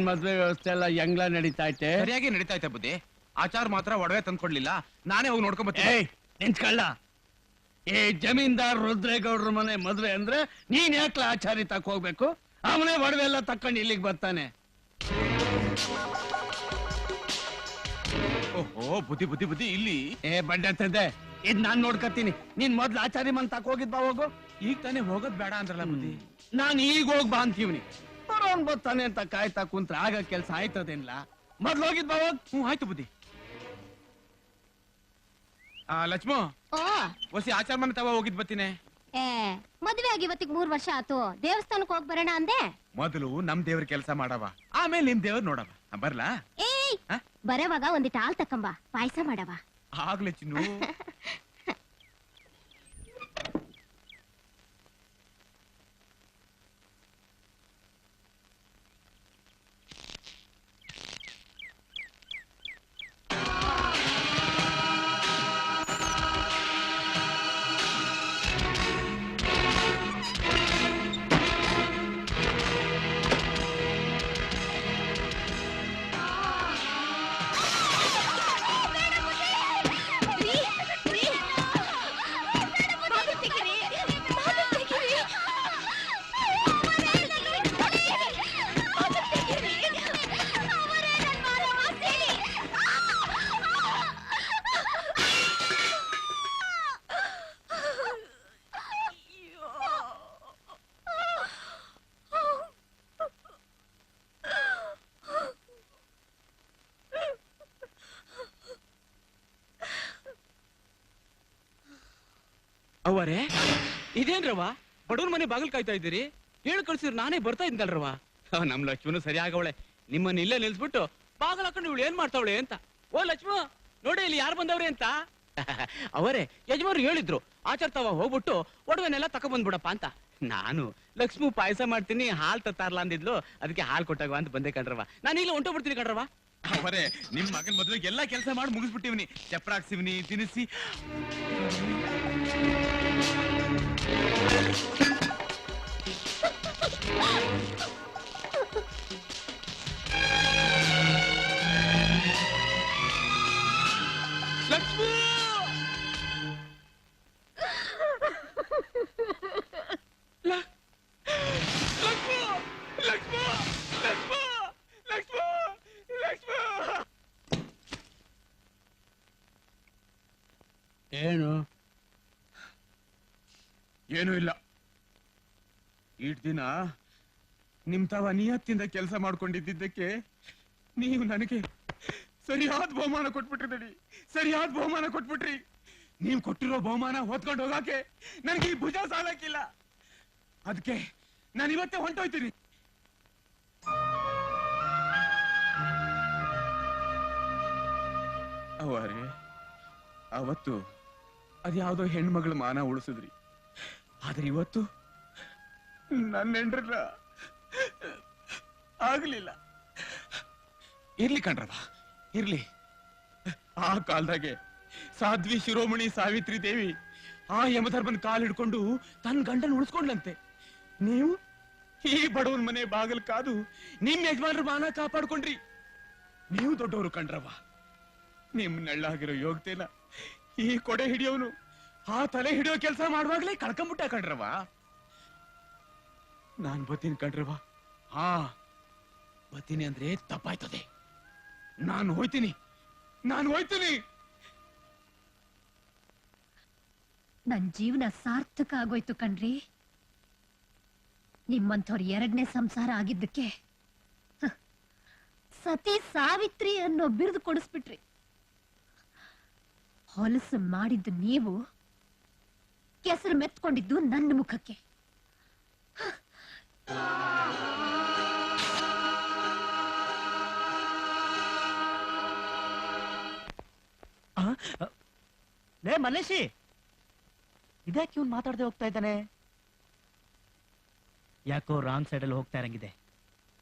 ಮದ್ವೆ ವ್ಯವಸ್ಥೆ ಎಲ್ಲ ಹೆಂಗ್ಲ ನಡೀತಾ ಐತೆ? ಸರಿಯಾಗಿ ನಡೀತಾ ಐತೆ ಬುದ್ಧಿ. ಆಚಾರ ಮಾತ್ರ ಒಡವೆ ತಂದ್ಕೊಡ್ಲಿಲ್ಲ, ನಾನೇ ಹೋಗಿ ನೋಡ್ಕೊಂಡ್ ಬರ್ತೀನಿ. ನಿಂತ್ಕೊಳ್ಳ. ಈ ಜಮೀನ್ದಾರ್ ರುದ್ರೇಗೌಡ್ರ ಮನೆ ಮದ್ವೆ ಅಂದ್ರೆ ನೀನ್ ಯಾಕ್ಲ ಆಚಾರಿ ತಕ್ಕ ಹೋಗ್ಬೇಕು? ಅವನೇ ಒಡವೆ ಎಲ್ಲ ತಕ್ಕೊಂಡು ಇಲ್ಲಿಗೆ ಬರ್ತಾನೆ. ಓಹೋ, ಬುದ್ಧಿ ಬುದ್ಧಿ ಬುದ್ಧಿ ಇಲ್ಲಿ. ಬಂಡೆ ಇದ್ ನಾನ್ ನೋಡ್ಕತ್ತೀನಿ. ನೀನ್ ಮೊದ್ಲು ಆಚಾರಿ ಮನ್ ತಕ್ಕ ಹೋಗಿದ್ ಬಾ. ಹೋಗು. ಈಗ ತಾನೇ ಹೋಗೋದ್ ಬೇಡ ಅಂದ್ರಲ್ಲ ಬುದ್ಧಿ. ನಾನ್ ಈಗ ಹೋಗ್ ಬಾ ಅಂತೀವ್ನಿ. ಬರೋನ್ ಬರ್ತಾನೆ ಅಂತ ಕಾಯ್ತಾ ಕುಂತ್ರ ಆಗ ಕೆಲ್ಸ ಆಯ್ತದೇನ್ಲ? ಮೊದ್ಲು ಹೋಗಿದ್ ಬಾ. ಹೋಗ್. ಆಯ್ತು ಬುದ್ಧಿ. ಲಕ್ಷ್ಮೋ, ಹೊಸಿ ಆಚಾರ ಮನೆ ತವ ಹೋಗಿದ್ ಬರ್ತೀನಿ. ಮದ್ವೆ ಆಗಿ ಇವತ್ತಿಗೆ 3 ವರ್ಷ ಆತು. ದೇವಸ್ಥಾನಕ್ಕೆ ಹೋಗ್ ಬರೋಣ ಅಂದೆ. ಮೊದಲು ನಮ್ ದೇವ್ರ ಕೆಲಸ ಮಾಡವ, ಆಮೇಲೆ ನಿಮ್ ದೇವ್ರ ನೋಡವ. ಬರ್ಲಾ? ಬರೋವಾಗ ಒಂದಿಟ್ಟು ಹಾಲ್ ತಕ್ಕಂಬ, ಪಾಯಸ ಮಾಡವ. ಆಗ್ಲೇ ಚಿನ್ನು. ಅವರೇ, ಇದೇನ್ರವ ಬಡವ್ರ ಮನೆ ಬಾಗಿಲು ಕಾಯ್ತಾ ಇದ್ದೀರಿ? ಹೇಳಿ ಕಳ್ಸಿದ್ರು ನಾನೇ ಬರ್ತಾ ಇದ್ದಲ್ರವ. ನಮ್ ಲಕ್ಷ್ಮನು ಸರಿ ಆಗವಳೆ. ನಿಮ್ಮನ್ನ ಇಲ್ಲೇ ನಿಲ್ಸ್ಬಿಟ್ಟು ಬಾಗಿಲು ಹಾಕೊಂಡು ಇವಳು ಏನ್ ಮಾಡ್ತಾವಳೆ ಅಂತ. ಓ ಲಕ್ಷ್ಮ, ನೋಡಿ ಇಲ್ಲಿ ಯಾರು ಬಂದವ್ರೆ ಅಂತ. ಅವರೇ, ಯಜಮಾನ್ರು ಹೇಳಿದ್ರು ಆಚಾರ್ತಾವ ಹೋಗ್ಬಿಟ್ಟು ಒಡವೆನೆಲ್ಲ ತಕೊಂಡ್ಬಂದ್ಬಿಡಪ್ಪ ಅಂತ. ನಾನು ಲಕ್ಷ್ಮು ಪಾಯಸ ಮಾಡ್ತೀನಿ, ಹಾಲ್ ತತ್ತಾರಲ್ಲ ಅಂದಿದ್ಲು, ಅದಕ್ಕೆ ಹಾಲ್ ಕೊಟ್ಟಾಗವ ಅಂತ ಬಂದೆ ಕಣ್ರವ. ನಾನು ಇಲ್ಲಿ ಹೊಂಟೋಗ್ಬಿಡ್ತೀನಿ ಕಣ್ರವ. ಅವರೇ, ನಿಮ್ ಮಗನ್ ಮದ್ವೆಗೆ ಎಲ್ಲಾ ಕೆಲಸ ಮಾಡಿ ಮುಗಿಸ್ಬಿಟ್ಟಿವ್ನಿ. ಚಪ್ರಾಕ್ಸಿವ್ನಿ, ತಿನ್ನಿಸಿ. ಲಕ್ಷ್ಮಿ, ಏನು? ಏನೂ ಇಲ್ಲ. ಇಟ್ ದಿನ ನಿಮ್ ತಾವ ನಿಯತ್ತಿಂದ ಕೆಲಸ ಮಾಡ್ಕೊಂಡಿದ್ದಕ್ಕೆ ನೀವು ನನಗೆ ಸರಿಯಾದ ಬಹುಮಾನ ಕೊಟ್ಬಿಟ್ರಿ. ಸರಿಯಾದ ಬಹುಮಾನ ಕೊಟ್ಬಿಟ್ರಿ. ನೀವು ಕೊಟ್ಟಿರೋ ಬಹುಮಾನ ಹೊತ್ಕೊಂಡು ಹೋಗಾಕೆ ನನಗೆ ಈ ಭುಜ ಸಾಲಕ್ಕಿಲ್ಲ. ಅದಕ್ಕೆ ನಾನು ಇವತ್ತೇ ಹೊಂಟೋಯ್ತೀನಿ. ಅವರೇ, ಅವತ್ತು ಅದ್ಯಾವುದೋ ಹೆಣ್ಮಗಳ ಮಾನ ಉಳಿಸಿದ್ರಿ. ಆದ್ರೆ ಇವತ್ತು ನನ್ನ ಹೆಂಡ್ರಲ್ಲ ಆಗ್ಲಿಲ್ಲ. ಇರ್ಲಿ ಕಣ್ರವ, ಇರ್ಲಿ. ಆ ಕಾಲದಾಗೆ ಸಾಧ್ವಿ ಶಿರೋಮಣಿ ಸಾವಿತ್ರಿ ದೇವಿ ಆ ಯಮಧರ್ಮನ್ ಕಾಲ್ ಹಿಡ್ಕೊಂಡು ತನ್ನ ಗಂಡನ್ ಉಳಿಸ್ಕೊಂಡ್ಲಂತೆ. ನೀವು ಈ ಬಡವನ್ ಮನೆ ಬಾಗಲ್ ಕಾದು ನಿಮ್ ಯಜಮಾನ್ರ ಮಾನ ಕಾಪಾಡ್ಕೊಂಡ್ರಿ. ನೀವು ದೊಡ್ಡವರು ಕಣ್ರವ. ನಿಮ್ ನೆಳ್ಳಾಗಿರೋ ಯೋಗ್ಯತೆನ ಈ ಕೊಡೆ ಹಿಡಿಯೋನು ಆ ತಲೆ ಹಿಡಿಯೋ ಕೆಲಸ ಮಾಡುವಾಗ್ಲೇ ಕಳ್ಕೊಂಬಿಟ್ಟ ಕಣ್ರವ. ನಾನ್ ಬತ್ತೀನಿ ಕಣ್ರವ. ಬತ್ತೀನಿ ಅಂದ್ರೆ ತಪ್ಪಾಯ್ತದೆ. ನಾನು ಹೋಯ್ತೀನಿ. ನನ್ ಜೀವನ ಸಾರ್ಥಕ ಆಗೋಯ್ತು ಕಣ್ರಿ. ನಿಮ್ಮಂಥವ್ರ 2ನೇ ಸಂಸಾರ ಆಗಿದ್ದಕ್ಕೆ ಸತಿ ಸಾವಿತ್ರಿ ಅನ್ನೋ ಬಿರುದು ಕೊಡಿಸ್ಬಿಟ್ರಿ. ಹೊಲಸು ಮಾಡಿದ್ದು ನೀವು, ಕೆಸರು ಮೆತ್ಕೊಂಡಿದ್ದು ನನ್ನ ಮುಖಕ್ಕೆ. ಲೇ ಮಲೇಶಿ, ಇದ್ಯಾಕೆ ಇವ್ನು ಮಾತಾಡದೆ ಹೋಗ್ತಾ ಇದ್ದಾನೆ? ಯಾಕೋ ರಾಂಗ್ ಸೈಡಲ್ಲಿ ಹೋಗ್ತಾ ಇರಂಗಿದೆ.